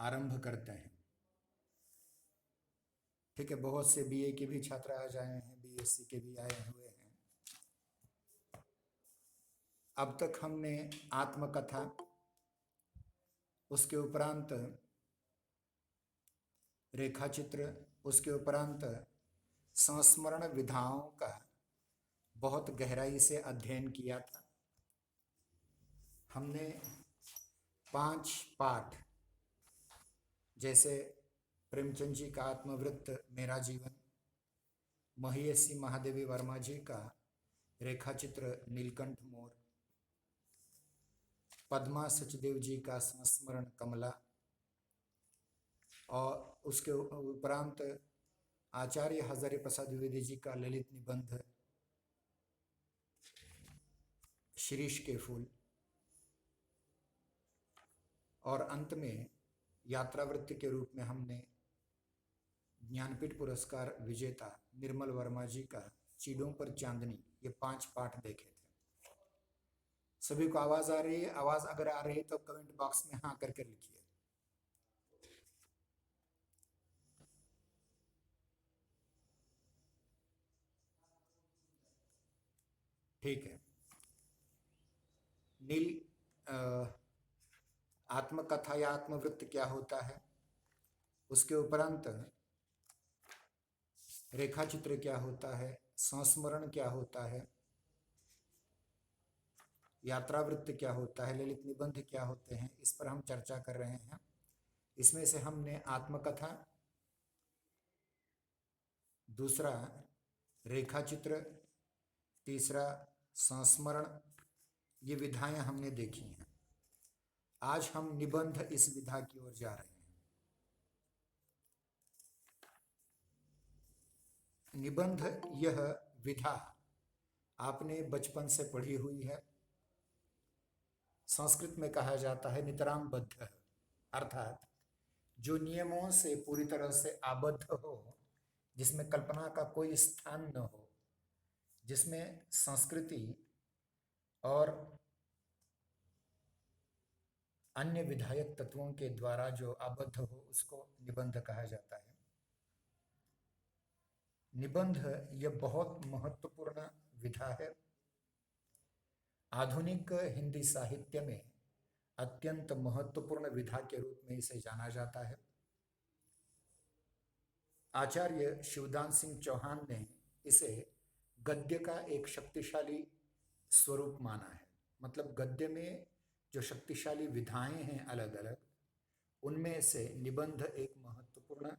आरंभ करते हैं। ठीक है, बहुत से बीए के भी छात्र आ जाए हैं, बीएससी के भी आए हुए हैं। अब तक हमने आत्मकथा, उसके उपरांत रेखाचित्र, उसके उपरांत संस्मरण विधाओं का बहुत गहराई से अध्ययन किया था। हमने 5 पाठ, जैसे प्रेमचंद जी का आत्मवृत्त मेरा जीवन, महिषी महादेवी वर्मा जी का रेखाचित्र नीलकंठ मोर, पद्मा सचदेव जी का संस्मरण कमला, और उसके उपरांत आचार्य हजारी प्रसाद द्विवेदी जी का ललित निबंध शिरीष के फूल, और अंत में यात्रावृत्ति के रूप में हमने ज्ञानपीठ पुरस्कार विजेता निर्मल वर्मा जी का चीड़ों पर चांदनी, ये 5 पाठ देखे थे। सभी को आवाज आ रही है? आवाज अगर आ रही है तो कमेंट बॉक्स में हाँ करके लिखिए। ठीक है। आत्मकथा या आत्मवृत्त क्या होता है, उसके उपरांत रेखाचित्र क्या होता है, संस्मरण क्या होता है, यात्रावृत्त क्या होता है, ललित निबंध क्या होते हैं, इस पर हम चर्चा कर रहे हैं। इसमें से हमने आत्मकथा, दूसरा रेखाचित्र, तीसरा संस्मरण, ये विधाएं हमने देखी हैं। आज हम निबंध इस विधा की ओर जा रहे हैं। निबंध यह विधा आपने बचपन से पढ़ी हुई है। संस्कृत में कहा जाता है नितराम बद्ध, अर्थात जो नियमों से पूरी तरह से आबद्ध हो, जिसमें कल्पना का कोई स्थान न हो, जिसमें संस्कृति और अन्य विधायक तत्वों के द्वारा जो आबद्ध हो, उसको निबंध कहा जाता है। निबंध यह बहुत महत्वपूर्ण विधा है। आधुनिक हिंदी साहित्य में अत्यंत महत्वपूर्ण विधा के रूप में इसे जाना जाता है। आचार्य शिवदान सिंह चौहान ने इसे गद्य का एक शक्तिशाली स्वरूप माना है। मतलब गद्य में जो शक्तिशाली विधाएं हैं अलग अलग, उनमें से निबंध एक महत्वपूर्ण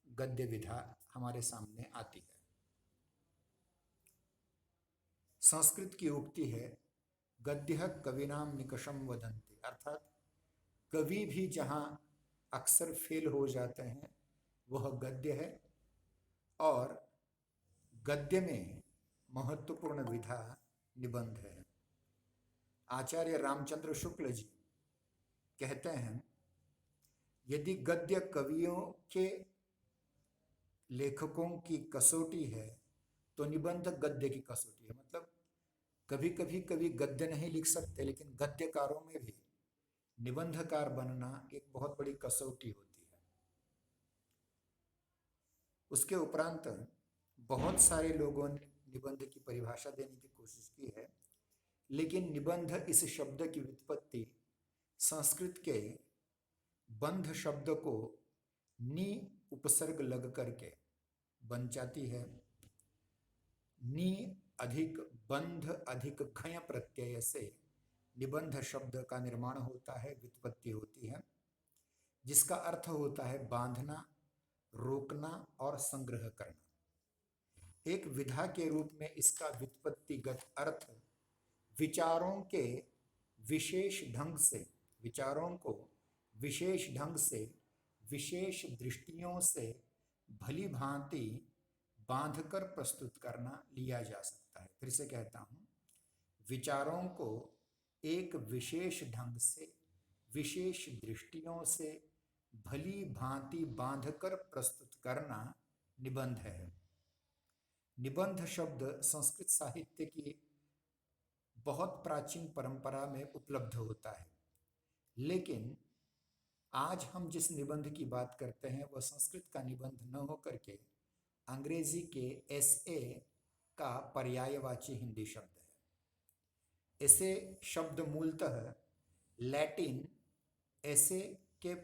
गद्य विधा हमारे सामने आती है। संस्कृत की उक्ति है गद्य कविनाम निकषम वदन्ति, अर्थात कवि भी जहाँ अक्सर फेल हो जाते हैं वह गद्य है, और गद्य में महत्वपूर्ण विधा निबंध है। आचार्य रामचंद्र शुक्ल जी कहते हैं यदि गद्य कवियों के लेखकों की कसौटी है तो निबंध गद्य की कसौटी है। मतलब कभी कभी कवि गद्य नहीं लिख सकते, लेकिन गद्यकारों में भी निबंधकार बनना एक बहुत बड़ी कसौटी होती है। उसके उपरांत बहुत सारे लोगों ने निबंध की परिभाषा देने की कोशिश की है, लेकिन निबंध इस शब्द की व्युत्पत्ति संस्कृत के बंध शब्द को नी उपसर्ग लग करके बन जाती है। नी अधिक बंध अधिक खय प्रत्यय से निबंध शब्द का निर्माण होता है, व्युत्पत्ति होती है, जिसका अर्थ होता है बांधना, रोकना और संग्रह करना। एक विधा के रूप में इसका व्युत्पत्तिगत अर्थ विचारों के विशेष ढंग से, विचारों को विशेष ढंग से, विशेष दृष्टियों से भली भांति बांधकर प्रस्तुत करना लिया जा सकता है। फिर से कहता हूं, विचारों को एक विशेष ढंग से, विशेष दृष्टियों से भली भांति बांधकर प्रस्तुत करना निबंध है। निबंध शब्द संस्कृत साहित्य की बहुत प्राचीन परंपरा में उपलब्ध होता है, लेकिन आज हम जिस निबंध की बात करते हैं वह संस्कृत का निबंध न होकर के अंग्रेजी के एसए का पर्यायवाची हिंदी शब्द है। एसे शब्द मूलतः लैटिन एसे के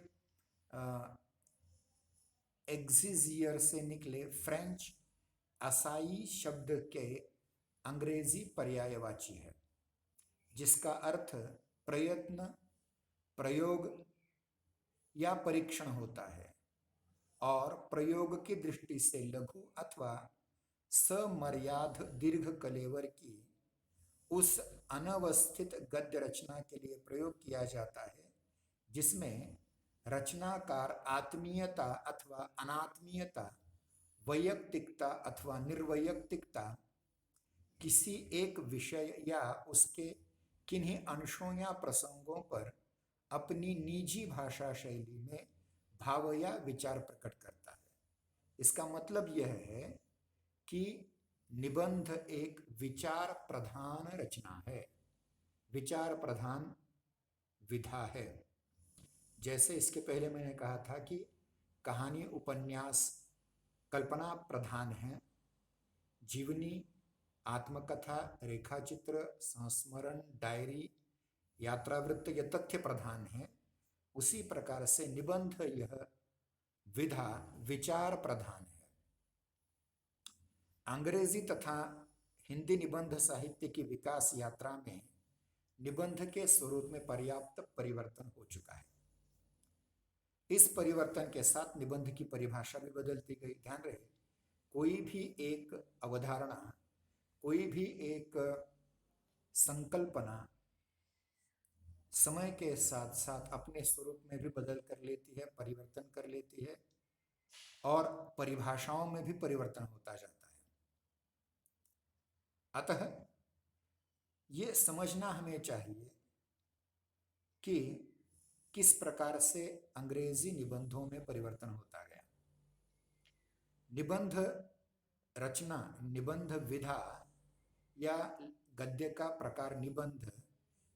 एग्जिजियर से निकले फ्रेंच असाई शब्द के अंग्रेजी पर्यायवाची है, जिसका अर्थ प्रयत्न, प्रयोग या परीक्षण होता है और प्रयोग की दृष्टि से लघु अथवा समर्याद दीर्घ कलेवर की उस अनवस्थित गद्य रचना के लिए प्रयोग किया जाता है जिसमें रचनाकार आत्मीयता अथवा अनात्मीयता, वैयक्तिकता अथवा निर्वैयक्तिकता, किसी एक विषय या उसके किन्हीं अंशों या प्रसंगों पर अपनी निजी भाषा शैली में भाव या विचार प्रकट करता है। इसका मतलब यह है कि निबंध एक विचार प्रधान रचना है, विचार प्रधान विधा है। जैसे इसके पहले मैंने कहा था कि कहानी उपन्यास कल्पना प्रधान है, जीवनी, आत्मकथा, रेखाचित्र, संस्मरण, डायरी, यात्रावृत्त ये तथ्य प्रधान है। उसी प्रकार से निबंध यह विधा विचार प्रधान है। अंग्रेजी तथा हिंदी निबंध साहित्य की विकास यात्रा में निबंध के स्वरूप में पर्याप्त परिवर्तन हो चुका है। इस परिवर्तन के साथ निबंध की परिभाषा भी बदलती गई। ध्यान रहे, कोई भी एक अवधारणा, कोई भी एक संकल्पना समय के साथ साथ अपने स्वरूप में भी बदल कर लेती है, परिवर्तन कर लेती है और परिभाषाओं में भी परिवर्तन होता जाता है। अतः ये समझना हमें चाहिए कि किस प्रकार से अंग्रेजी निबंधों में परिवर्तन होता गया। निबंध रचना, निबंध विधा या गद्य का प्रकार निबंध,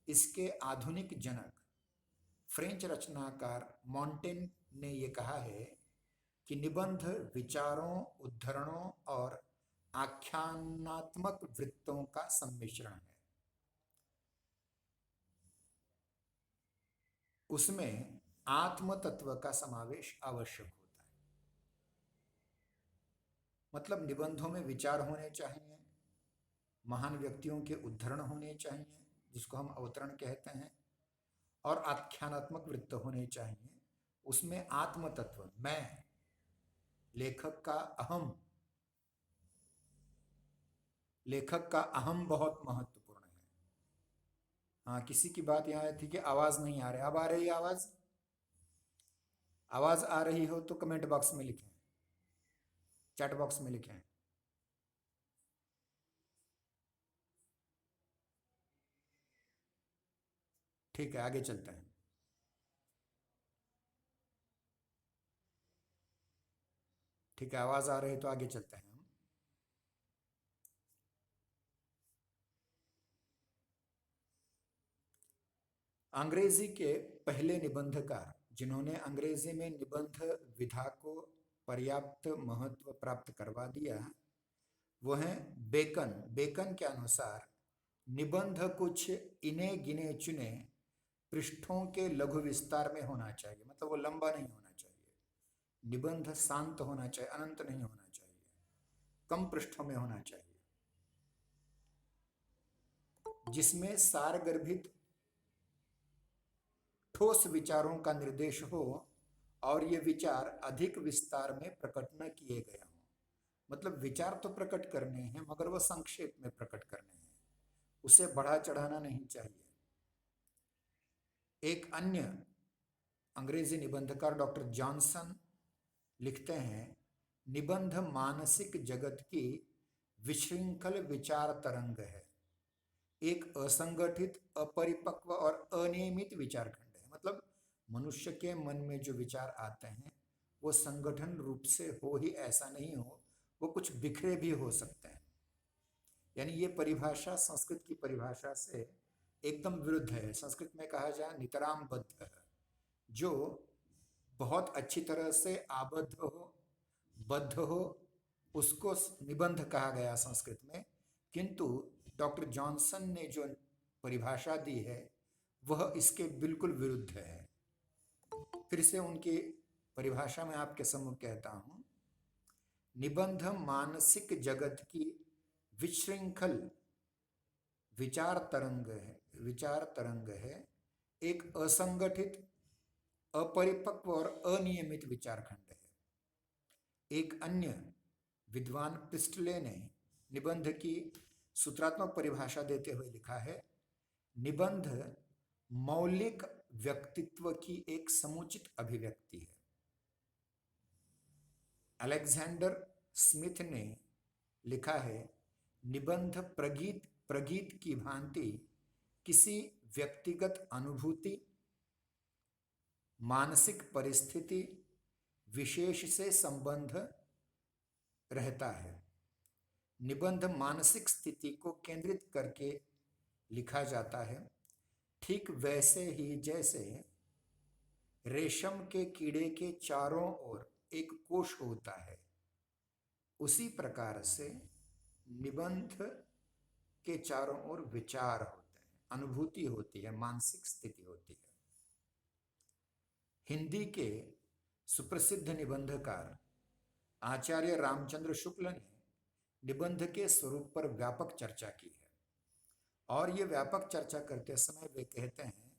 इसके आधुनिक जनक फ्रेंच रचनाकार मॉन्टेन ने यह कहा है कि निबंध विचारों, उद्धरणों और आख्यानात्मक वृत्तों का सम्मिश्रण है। उसमें आत्म तत्व का समावेश आवश्यक होता है। मतलब निबंधों में विचार होने चाहिए, महान व्यक्तियों के उद्धरण होने चाहिए जिसको हम अवतरण कहते हैं, और आख्यानात्मक वृत्त होने चाहिए। उसमें आत्म तत्व, मैं, लेखक का अहम बहुत महत्वपूर्ण है। हाँ, किसी की बात यहाँ थी कि आवाज नहीं आ रही। अब आ रही है आवाज? आवाज आ रही हो तो कमेंट बॉक्स में लिखें, चैट बॉक्स में लिखें। ठीक है, आगे चलते हैं। ठीक है, आवाज आ रही है तो आगे चलते हैं। अंग्रेजी के पहले निबंधकार जिन्होंने अंग्रेजी में निबंध विधा को पर्याप्त महत्व प्राप्त करवा दिया वो हैं बेकन। बेकन के अनुसार निबंध कुछ इने गिने चुने पृष्ठों के लघु विस्तार में होना चाहिए। मतलब वो लंबा नहीं होना चाहिए। निबंध शांत होना चाहिए, अनंत नहीं होना चाहिए, कम पृष्ठों में होना चाहिए, जिसमें सारगर्भित ठोस विचारों का निर्देश हो और ये विचार अधिक विस्तार में प्रकट न किए गए हों। मतलब विचार तो प्रकट करने हैं मगर वो संक्षेप में प्रकट करने हैं, उसे बढ़ा चढ़ाना नहीं चाहिए। एक अन्य अंग्रेजी निबंधकार डॉक्टर जॉनसन लिखते हैं, निबंध मानसिक जगत की विशृंखल विचार तरंग है, एक असंगठित, अपरिपक्व और अनियमित विचार खंड है। मतलब मनुष्य के मन में जो विचार आते हैं वो संगठन रूप से हो ही ऐसा नहीं हो, वो कुछ बिखरे भी हो सकते हैं। यानी ये परिभाषा संस्कृत की परिभाषा से एकदम विरुद्ध है। संस्कृत में कहा जाए नितराम बद्ध, जो बहुत अच्छी तरह से आबद्ध हो, बद्ध हो, उसको निबंध कहा गया संस्कृत में। किंतु डॉक्टर जॉनसन ने जो परिभाषा दी है वह इसके बिल्कुल विरुद्ध है। फिर से उनकी परिभाषा में आपके सम्मुख कहता हूं। निबंध मानसिक जगत की विशृंखल विचार तरंग है, एक असंगठित, अपरिपक्व और अनियमित विचारखंड है। एक अन्य विद्वान प्रिस्टले ने निबंध की सूत्रात्मक परिभाषा देते हुए लिखा है, निबंध मौलिक व्यक्तित्व की एक समुचित अभिव्यक्ति है। अलेक्जेंडर स्मिथ ने लिखा है, निबंध प्रगीत की भांति किसी व्यक्तिगत अनुभूति, मानसिक परिस्थिति विशेष से संबंध रहता है। निबंध मानसिक स्थिति को केंद्रित करके लिखा जाता है, ठीक वैसे ही जैसे रेशम के कीड़े के चारों ओर एक कोश होता है, उसी प्रकार से निबंध के चारों ओर विचार होते हैं, अनुभूति होती है, मानसिक स्थिति होती है। हिंदी के सुप्रसिद्ध निबंधकार आचार्य रामचंद्र शुक्ल ने निबंध के स्वरूप पर व्यापक चर्चा की है, और ये व्यापक चर्चा करते समय वे कहते हैं,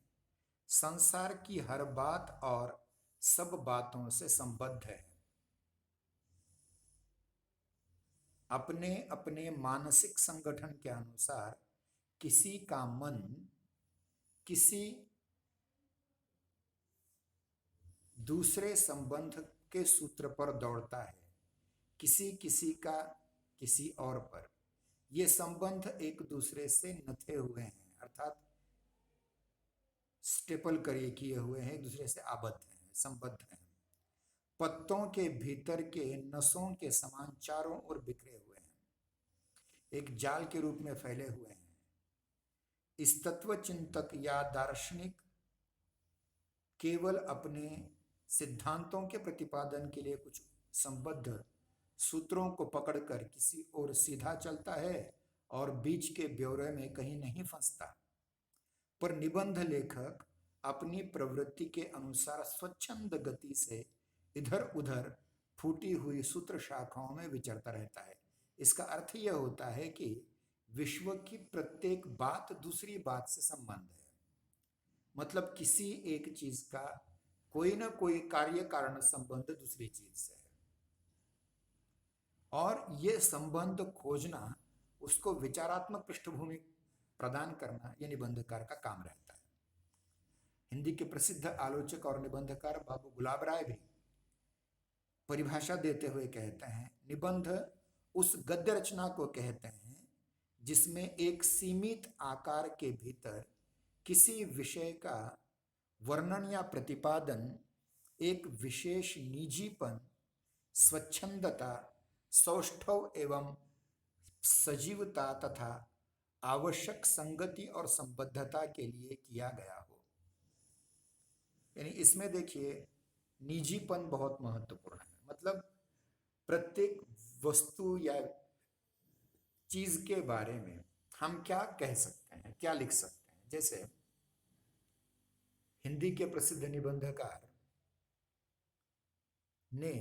संसार की हर बात और सब बातों से संबद्ध है। अपने अपने मानसिक संगठन के अनुसार किसी का मन किसी दूसरे संबंध के सूत्र पर दौड़ता है, किसी किसी का किसी और पर। ये संबंध एक दूसरे से नथे हुए हैं, अर्थात स्टेपल किए हुए हैं, एक दूसरे से आबद्ध हैं, संबद्ध हैं। पत्तों के भीतर के नसों के समान चारों ओर बिखरे हुए हैं, एक जाल के रूप में फैले हुए हैं। इस तत्व चिंतक या दार्शनिक केवल अपने सिद्धांतों के प्रतिपादन के लिए कुछ संबद्ध सूत्रों को पकड़कर किसी ओर सीधा चलता है और बीच के ब्यौरे में कहीं नहीं फंसता। पर निबंध लेखक अपनी प्रवृत्ति के अनुसार स्वच्छंद गति से इधर उधर फूटी हुई सूत्र शाखाओं में विचरता रहता है। इसका अर्थ यह होता है कि विश्व की प्रत्येक बात दूसरी बात से संबंध है, मतलब किसी एक चीज का कोई ना कोई कार्य कारण संबंध दूसरी चीज से है, और ये संबंध खोजना, उसको विचारात्मक पृष्ठभूमि प्रदान करना, यह निबंधकार का काम रहता है। हिंदी के प्रसिद्ध आलोचक और निबंधकार बाबू गुलाब राय भी परिभाषा देते हुए कहते हैं, निबंध उस गद्य रचना को कहते हैं जिसमें एक सीमित आकार के भीतर किसी विषय का वर्णन या प्रतिपादन एक विशेष निजीपन, स्वच्छंदता, सौष्ठव एवं सजीवता तथा आवश्यक संगति और संबद्धता के लिए किया गया हो। यानी इसमें देखिए, निजीपन बहुत महत्वपूर्ण है। मतलब प्रत्येक वस्तु या चीज के बारे में हम क्या कह सकते हैं, क्या लिख सकते हैं। जैसे हिंदी के प्रसिद्ध निबंधकार ने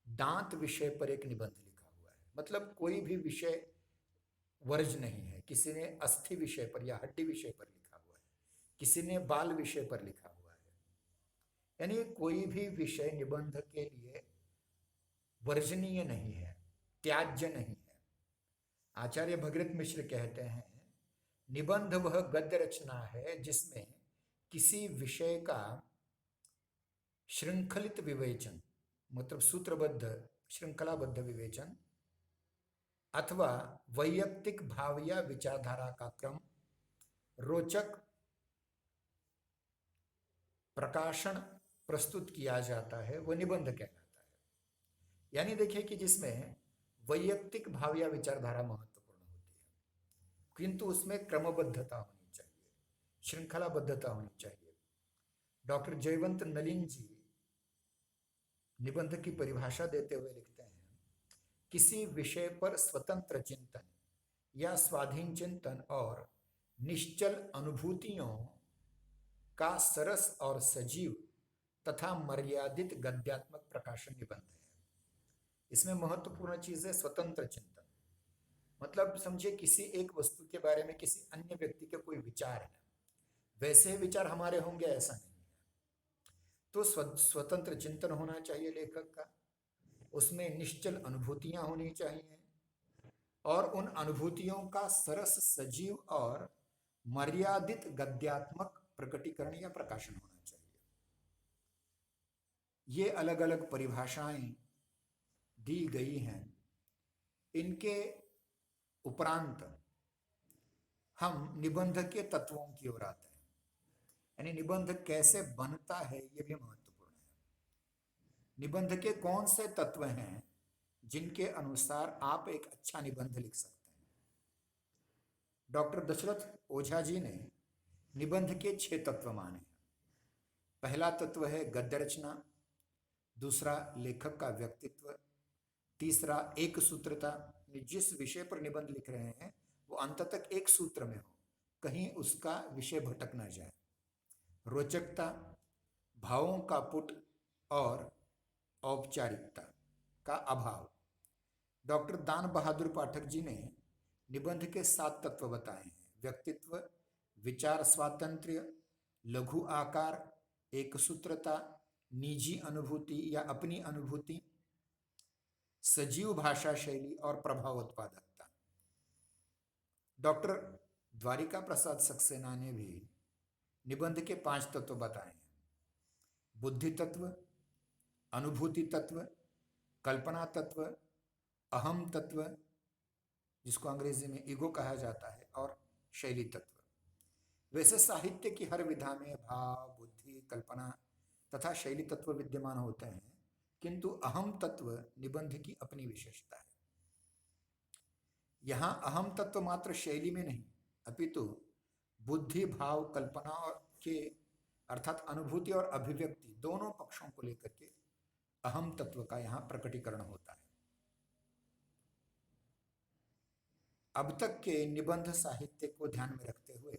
दांत विषय पर एक निबंध लिखा हुआ है। मतलब कोई भी विषय वर्ज नहीं है। किसी ने अस्थि विषय पर या हड्डी विषय पर लिखा हुआ है, किसी ने बाल विषय पर लिखा हुआ है। यानी कोई भी विषय निबंध के लिए वर्जनीय नहीं है, त्याज्य नहीं है। आचार्य भगीरथ मिश्र कहते हैं, निबंध वह गद्य रचना है जिसमें किसी विषय का श्रृंखलित विवेचन, मतलब सूत्रबद्ध श्रृंखलाबद्ध विवेचन, अथवा वैयक्तिक भाव या विचारधारा का क्रम रोचक प्रकाशन प्रस्तुत किया जाता है, वह निबंध कहलाता है। यानी देखिए कि जिसमें वैयक्तिक भाव या विचारधारा महत्वपूर्ण होती है, किंतु उसमें क्रमबद्धता होनी चाहिए, श्रृंखलाबद्धता होनी चाहिए। डॉक्टर जयवंत नलिन जी निबंध की परिभाषा देते हुए लिखते हैं, किसी विषय पर स्वतंत्र चिंतन या स्वाधीन चिंतन और निश्चल अनुभूतियों का सरस और सजीव तथा मर्यादित गद्यात्मक प्रकाशन निबंध है। इसमें महत्वपूर्ण चीज है स्वतंत्र चिंतन। मतलब समझिए किसी एक वस्तु के बारे में किसी अन्य व्यक्ति के कोई विचार है, वैसे ही विचार हमारे होंगे ऐसा नहीं है। तो स्वतंत्र चिंतन होना चाहिए लेखक का, उसमें निश्चल अनुभूतियां होनी चाहिए और उन अनुभूतियों का सरस सजीव और मर्यादित गद्यात्मक प्रकटीकरण या प्रकाशन होना चाहिए। ये अलग अलग परिभाषाएं दी गई हैं। इनके उपरांत हम निबंध के तत्वों की ओर आते हैं, यानी निबंध कैसे बनता है ये भी महत्वपूर्ण है। निबंध के कौन से तत्व हैं जिनके अनुसार आप एक अच्छा निबंध लिख सकते हैं। डॉक्टर दशरथ ओझा जी ने निबंध के 6 तत्व माने। पहला तत्व है गद्य रचना, दूसरा लेखक का व्यक्तित्व, तीसरा एक सूत्रता, जिस विषय पर निबंध लिख रहे हैं वो अंत तक एक सूत्र में हो, कहीं उसका विषय भटक न जाए, रोचकता, भावों का पुट और औपचारिकता का अभाव। डॉक्टर दान बहादुर पाठक जी ने निबंध के 7 तत्व बताए हैं। व्यक्तित्व, विचार स्वातंत्र्य, लघु आकार, एक सूत्रता, निजी अनुभूति या अपनी अनुभूति, सजीव भाषा शैली और प्रभाव उत्पादकता। डॉक्टर द्वारिका प्रसाद सक्सेना ने भी निबंध के 5 तत्व बताए हैं। बुद्धि तत्व, अनुभूति तत्व, कल्पना तत्व, अहम तत्व जिसको अंग्रेजी में ईगो कहा जाता है, और शैली तत्व। वैसे साहित्य की हर विधा में भाव, बुद्धि, कल्पना तथा शैली तत्व विद्यमान होते हैं, किंतु अहम तत्व निबंध की अपनी विशेषता है। यहां अहम तत्व मात्र शैली में नहीं, अपितु बुद्धि, भाव, कल्पना और के अर्थात अनुभूति और अभिव्यक्ति दोनों पक्षों को लेकर के अहम तत्व का यहां प्रकटीकरण होता है। अब तक के निबंध साहित्य को ध्यान में रखते हुए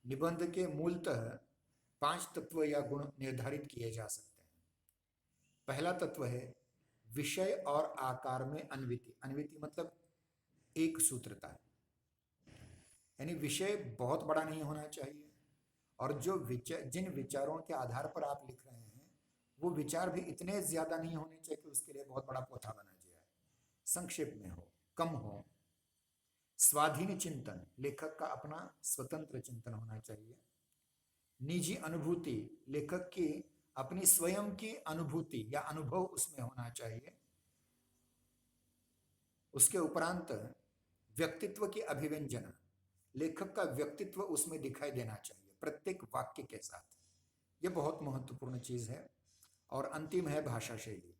निबंध के मूलतः 5 तत्व या गुण निर्धारित किए जा सकते हैं। पहला तत्व है विषय और आकार में अन्विति। अन्विति मतलब एक सूत्रता, यानी विषय बहुत बड़ा नहीं होना चाहिए और जो जिन विचारों के आधार पर आप लिख रहे हैं वो विचार भी इतने ज्यादा नहीं होने चाहिए कि उसके लिए बहुत बड़ा पोथा बना जाए। संक्षेप में हो, कम हो। स्वाधीन चिंतन, लेखक का अपना स्वतंत्र चिंतन होना चाहिए। निजी अनुभूति, लेखक की अपनी स्वयं की अनुभूति या अनुभव उसमें होना चाहिए। उसके उपरांत व्यक्तित्व की अभिव्यंजना, लेखक का व्यक्तित्व उसमें दिखाई देना चाहिए प्रत्येक वाक्य के साथ। यह बहुत महत्वपूर्ण चीज है। और अंतिम है भाषा शैली।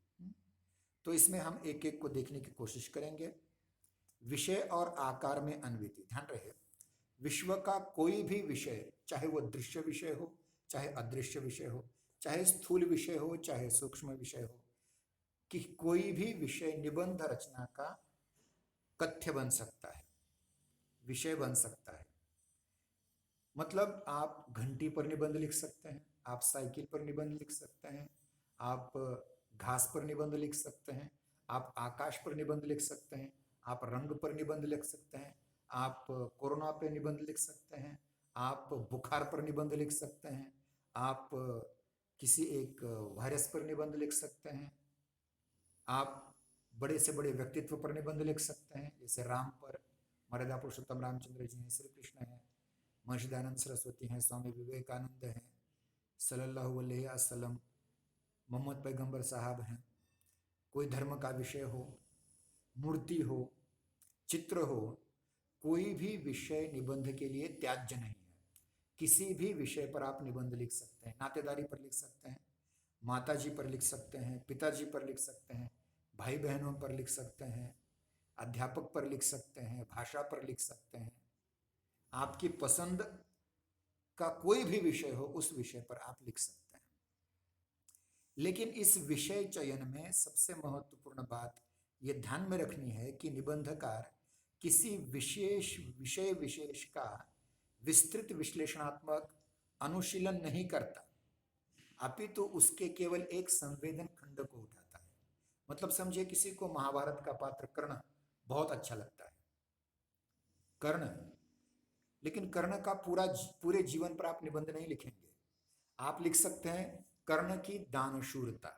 तो इसमें हम एक एक को देखने की कोशिश करेंगे। विषय और आकार में अन्विति। ध्यान रहे, विश्व का कोई भी विषय, चाहे वो दृश्य विषय हो, चाहे अदृश्य विषय हो, चाहे स्थूल विषय हो, चाहे सूक्ष्म विषय हो, कि कोई भी विषय निबंध रचना का कथ्य बन सकता है, विषय बन सकता है। मतलब आप घंटी पर निबंध लिख सकते हैं, आप साइकिल पर निबंध लिख सकते हैं, आप घास पर निबंध लिख सकते हैं, आप आकाश पर निबंध लिख सकते हैं, आप रंग पर निबंध लिख सकते हैं, आप कोरोना पर निबंध लिख सकते हैं, आप बुखार पर निबंध लिख सकते हैं, आप किसी एक वायरस पर निबंध लिख सकते हैं, आप बड़े से बड़े व्यक्तित्व पर निबंध लिख सकते हैं, जैसे राम पर, मर्यादा पुरुषोत्तम रामचंद्र जी हैं, श्री कृष्ण हैं, महर्षि दयानंद सरस्वती हैं, स्वामी विवेकानंद हैं, सल्लल्लाहु अलैहि वसल्लम, मोहम्मद पैगंबर साहब हैं। कोई धर्म का विषय हो, मूर्ति हो, चित्र हो, कोई भी विषय निबंध के लिए त्याज्य नहीं है। किसी भी विषय पर आप निबंध लिख सकते हैं। नातेदारी पर लिख सकते हैं, माता जी पर लिख सकते हैं, पिताजी पर लिख सकते हैं, भाई बहनों पर लिख सकते हैं, अध्यापक पर लिख सकते हैं, भाषा पर लिख सकते हैं। आपकी पसंद का कोई भी विषय हो, उस विषय पर आप लिख सकते हैं। लेकिन इस विषय चयन में सबसे महत्वपूर्ण बात ये ध्यान में रखनी है कि निबंधकार किसी विशेष विषय विशेष का विस्तृत विश्लेषणात्मक अनुशीलन नहीं करता, अपितु उसके केवल एक संवेदन खंड को उठाता है। मतलब समझिए, किसी को महाभारत का पात्र कर्ण बहुत अच्छा लगता है, कर्ण, लेकिन कर्ण का पूरे जीवन पर आप निबंध नहीं लिखेंगे। आप लिख सकते हैं कर्ण की दानशूरता,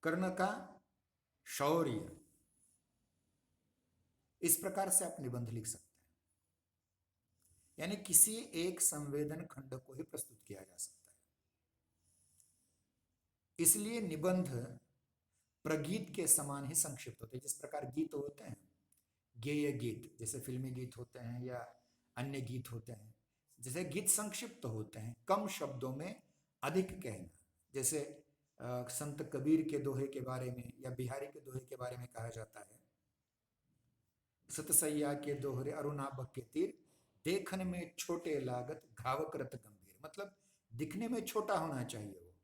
कर्ण का शौर्य, इस प्रकार से आप निबंध लिख सकते हैं। यानी किसी एक संवेदन खंड को ही प्रस्तुत किया जा सकता है। इसलिए निबंध प्रगीत के समान ही संक्षिप्त होते हैं। जिस प्रकार गीत होते हैं, गेय गीत, जैसे फिल्मी गीत होते हैं या अन्य गीत होते हैं, जैसे गीत संक्षिप्त होते हैं, कम शब्दों में अधिक कहना। जैसे संत कबीर के दोहे के बारे में या बिहारी के दोहे के बारे में कहा जाता है, सतसैया के दोहरे अरुणाबक के तीर, देखने में छोटे लागत घाव करत गंभीर। मतलब दिखने में छोटा होना चाहिए वो,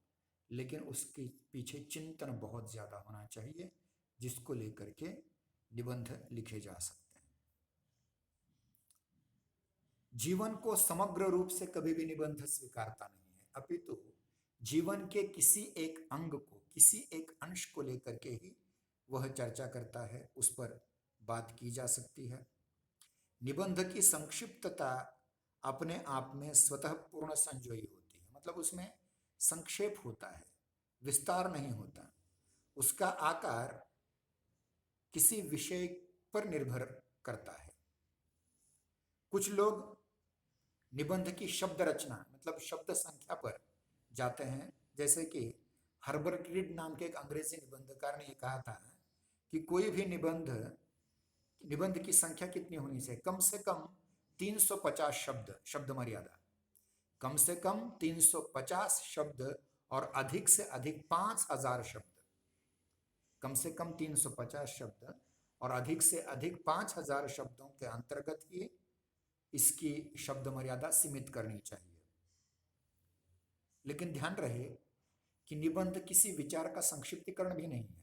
लेकिन उसके पीछे चिंतन बहुत ज्यादा होना चाहिए, जिसको लेकर के निबंध लिखे जा सकते हैं। जीवन को समग्र रूप से कभी भी निबंध स्वीकारता नहीं है, अपितु जीवन के किसी एक अंग को, किसी एक अंश को लेकर के ही वह चर्चा करता है, उस पर बात की जा सकती है। निबंध की संक्षिप्तता अपने आप में स्वतः पूर्ण संजोई होती है। मतलब उसमें संक्षेप होता है, विस्तार नहीं होता। उसका आकार किसी विषय पर निर्भर करता है। कुछ लोग निबंध की शब्द रचना, मतलब शब्द संख्या पर जाते हैं। जैसे कि हर्बर्ट रीड नाम के एक अंग्रेजी निबंधकार ने यह कहा था कि कोई भी निबंध की संख्या कितनी होनी चाहिए? कम से कम 350 शब्द, शब्द मर्यादा, कम से कम 350 शब्द और अधिक से अधिक 5000 शब्द। कम से कम 350 शब्द और अधिक से अधिक 5000 शब्दों के अंतर्गत ही इसकी शब्द मर्यादा सीमित करनी चाहिए। लेकिन ध्यान रहे कि निबंध किसी विचार का संक्षिप्तीकरण भी नहीं है।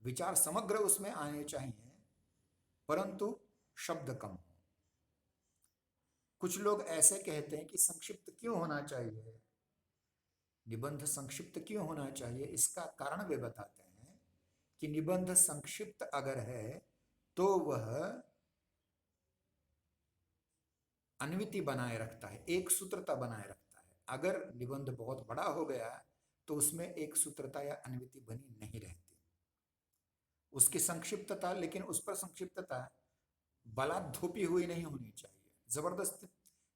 विचार समग्र उसमें आने चाहिए, परंतु शब्द कम हो। कुछ लोग ऐसे कहते हैं कि संक्षिप्त क्यों होना चाहिए, निबंध संक्षिप्त क्यों होना चाहिए? इसका कारण वे बताते हैं कि निबंध संक्षिप्त अगर है तो वह अन्विति बनाए रखता है, एक सूत्रता बनाए रखता है। अगर निबंध बहुत बड़ा हो गया तो उसमें एक सूत्रता या अन्विति बनी नहीं रहती। उसकी संक्षिप्तता, लेकिन उस पर संक्षिप्तता बलात्धोपी हुई नहीं होनी चाहिए, जबरदस्ती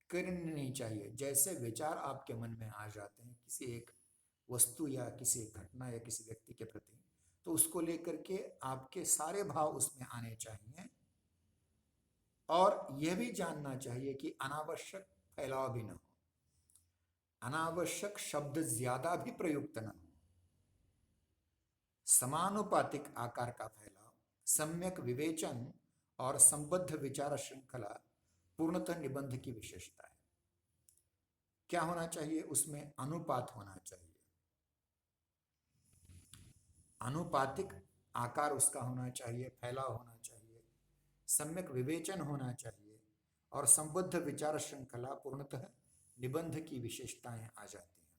करनी नहीं चाहिए। जैसे विचार आपके मन में आ जाते हैं किसी एक वस्तु या किसी एक घटना या किसी व्यक्ति के प्रति, तो उसको लेकर के आपके सारे भाव उसमें आने चाहिए। और यह भी जानना चाहिए कि अनावश्यक फैलाव भी न हो, अनावश्यक शब्द ज्यादा भी प्रयुक्त न हो। समानुपातिक आकार का फैलाव, सम्यक विवेचन और संबद्ध विचार श्रृंखला पूर्णतः निबंध की विशेषता है। क्या होना चाहिए? उसमें अनुपात होना चाहिए, अनुपातिक आकार उसका होना चाहिए, फैलाव होना चाहिए, सम्यक विवेचन होना चाहिए और संबद्ध विचार श्रृंखला पूर्णतः निबंध की विशेषताएं आ जाती हैं।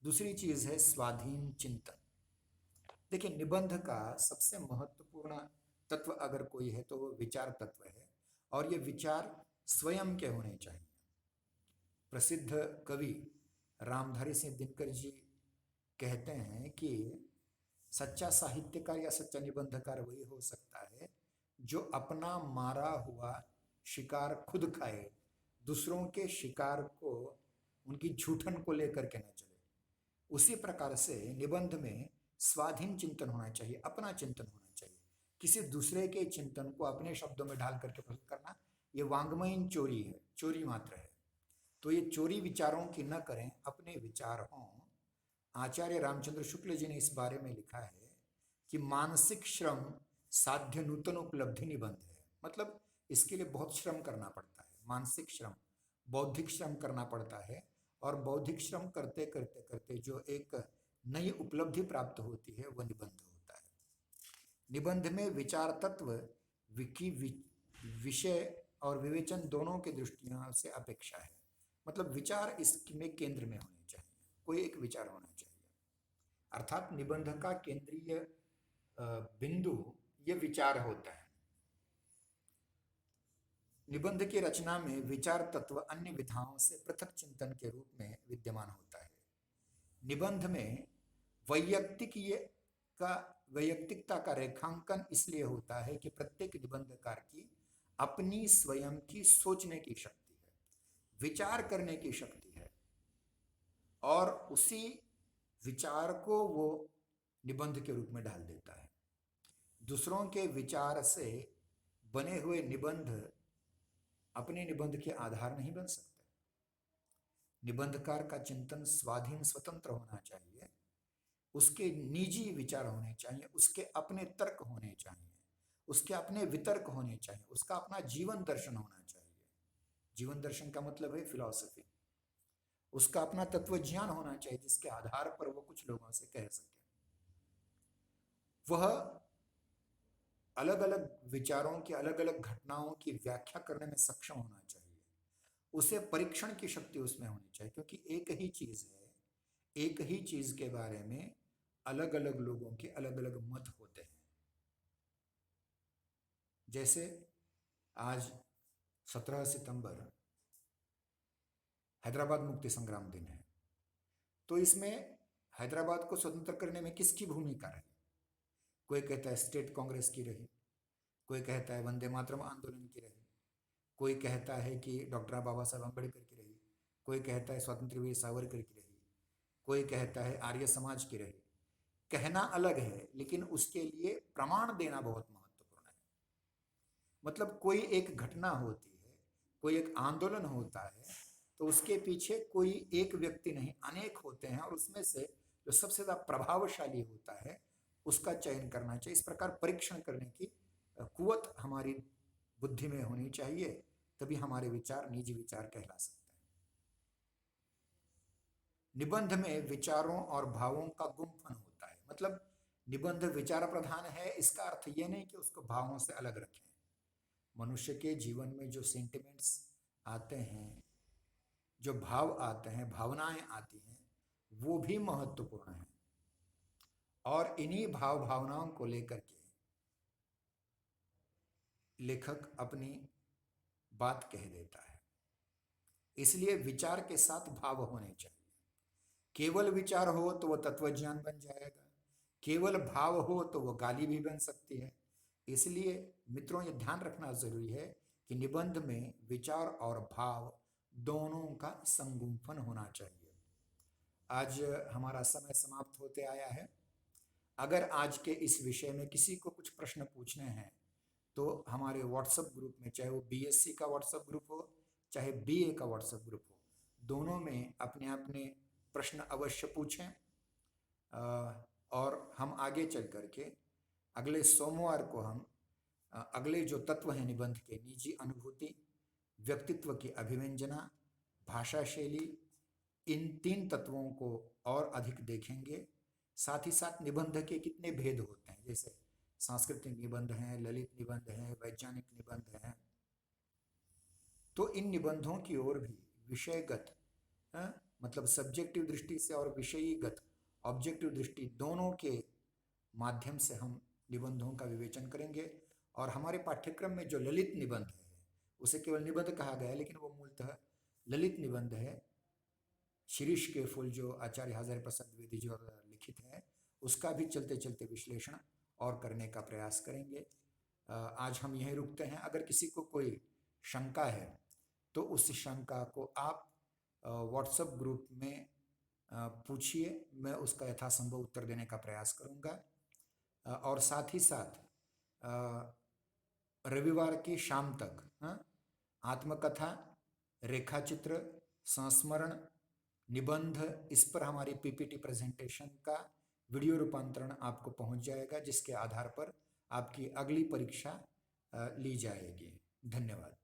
दूसरी चीज है स्वाधीन चिंतन। देखिए, निबंध का सबसे महत्वपूर्ण तत्व अगर कोई है तो वो विचार तत्व है, और ये विचार स्वयं के होने चाहिए। प्रसिद्ध कवि रामधारी सिंह दिनकर जी कहते हैं कि सच्चा साहित्यकार या सच्चा निबंधकार वही हो सकता है जो अपना मारा हुआ शिकार खुद खाए, दूसरों के शिकार को, उनकी झूठन को लेकर के न चले। उसी प्रकार से निबंध में स्वाधीन चिंतन होना चाहिए, अपना चिंतन होना चाहिए। किसी दूसरे के चिंतन को अपने शब्दों में डाल करके प्रस्तुत करना, ये वांग्मयीन चोरी है, चोरी मात्र है। तो ये चोरी विचारों की न करें, अपने विचार हों। आचार्य रामचंद्र शुक्ल जी ने इस बारे में लिखा है कि मानसिक श्रम साध्य नूतन उपलब्धि निबंध है। मतलब इसके लिए बहुत श्रम करना पड़ता है, मानसिक श्रम, बौद्धिक श्रम करना पड़ता है। और बौद्धिक श्रम करते करते करते जो एक नई उपलब्धि प्राप्त होती है, वह निबंध होता है। निबंध में विचार तत्व की विषय और विवेचन दोनों की दृष्टियों से अपेक्षा है। मतलब विचार इसमें केंद्र में होने चाहिए, कोई एक विचार होना चाहिए। अर्थात निबंध का केंद्रीय बिंदु ये विचार होता है। निबंध की रचना में विचार तत्व अन्य विधाओं से पृथक चिंतन के रूप में विद्यमान होता है। निबंध में वैयक्तिकता का रेखांकन इसलिए होता है कि प्रत्येक निबंधकार की अपनी स्वयं की सोचने की शक्ति है, विचार करने की शक्ति है, और उसी विचार को वो निबंध के रूप में डाल देता है। दूसरों के विचार से बने हुए निबंध अपने निबंध के आधार नहीं बन सकते। निबंधकार का चिंतन स्वाधीन स्वतंत्र होना चाहिए, उसके निजी विचार होने चाहिए, उसके अपने तर्क होने चाहिए, उसके अपने वितर्क होने चाहिए, उसका अपना जीवन दर्शन होना चाहिए। जीवन दर्शन का मतलब है फिलॉसफी। उसका अपना तत्व ज्ञान होना चाहिए जिसके आधार पर वो कुछ लोगों से कह सके। वह अलग अलग विचारों की अलग अलग घटनाओं की व्याख्या करने में सक्षम होना चाहिए। उसे परीक्षण की शक्ति उसमें होनी चाहिए, क्योंकि एक ही चीज है, एक ही चीज के बारे में अलग अलग लोगों के अलग अलग मत होते हैं। जैसे आज 17 सितंबर हैदराबाद मुक्ति संग्राम दिन है, तो इसमें हैदराबाद को स्वतंत्र करने में किसकी भूमिका रही? कोई कहता है स्टेट कांग्रेस की रही, कोई कहता है वंदे मातरम आंदोलन की रही, कोई कहता है कि डॉक्टर बाबा साहब अम्बेडकर की रही, कोई कहता है स्वतंत्र वीर सावरकर की रही, कोई कहता है आर्य समाज की रही। कहना अलग है, लेकिन उसके लिए प्रमाण देना बहुत महत्वपूर्ण है। मतलब कोई एक घटना होती है, कोई एक आंदोलन होता है, तो उसके पीछे कोई एक व्यक्ति नहीं, अनेक होते हैं, और उसमें से जो सबसे ज्यादा प्रभावशाली होता है उसका चयन करना चाहिए। इस प्रकार परीक्षण करने की कुवत हमारी बुद्धि में होनी चाहिए, तभी हमारे विचार निजी विचार कहला सकते हैं। निबंध में विचारों और भावों का गुम्फन होता है। मतलब निबंध विचार प्रधान है, इसका अर्थ यह नहीं कि उसको भावों से अलग रखें। मनुष्य के जीवन में जो सेंटिमेंट्स आते हैं, जो भाव आते हैं, भावनाएं आती हैं, वो भी महत्वपूर्ण है, और इन्हीं भाव भावनाओं को लेकर के लेखक अपनी बात कह देता है। इसलिए विचार के साथ भाव होने चाहिए। केवल विचार हो तो वह तत्वज्ञान बन जाएगा, केवल भाव हो तो वह गाली भी बन सकती है। इसलिए मित्रों, ये ध्यान रखना जरूरी है कि निबंध में विचार और भाव दोनों का संगुम्फन होना चाहिए। आज हमारा समय समाप्त होते आया है। अगर आज के इस विषय में किसी को कुछ प्रश्न पूछने हैं तो हमारे व्हाट्सएप ग्रुप में, चाहे वो बीएससी का व्हाट्सएप ग्रुप हो चाहे बीए का व्हाट्सएप ग्रुप हो, दोनों में अपने अपने प्रश्न अवश्य पूछें। और हम आगे चल करके अगले सोमवार को हम अगले जो तत्व हैं निबंध के, निजी अनुभूति, व्यक्तित्व की अभिव्यंजना, भाषा शैली, इन 3 तत्वों को और अधिक देखेंगे। साथ ही साथ निबंध के कितने भेद होते हैं, जैसे सांस्कृतिक निबंध हैं, ललित निबंध हैं, वैज्ञानिक निबंध हैं। तो इन निबंधों की ओर भी विषयगत, मतलब सब्जेक्टिव दृष्टि से और विषयीगत ऑब्जेक्टिव दृष्टि दोनों के माध्यम से हम निबंधों का विवेचन करेंगे। और हमारे पाठ्यक्रम में जो ललित निबंध है, उसे केवल निबंध कहा गया है, लेकिन वो मूलतः ललित निबंध है। शिरीष के फूल जो आचार्य हजारी प्रसाद द्विवेदी जी और लिखित है, उसका भी चलते चलते विश्लेषण और करने का प्रयास करेंगे। आज हम यहीं रुकते हैं। अगर किसी को कोई शंका है तो उस शंका को आप व्हाट्सएप ग्रुप में पूछिए, मैं उसका यथासंभव उत्तर देने का प्रयास करूंगा। और साथ ही साथ रविवार की शाम तक आत्मकथा, रेखाचित्र, संस्मरण, निबंध, इस पर हमारी पीपीटी प्रेजेंटेशन का वीडियो रूपांतरण आपको पहुंच जाएगा, जिसके आधार पर आपकी अगली परीक्षा ली जाएगी। धन्यवाद।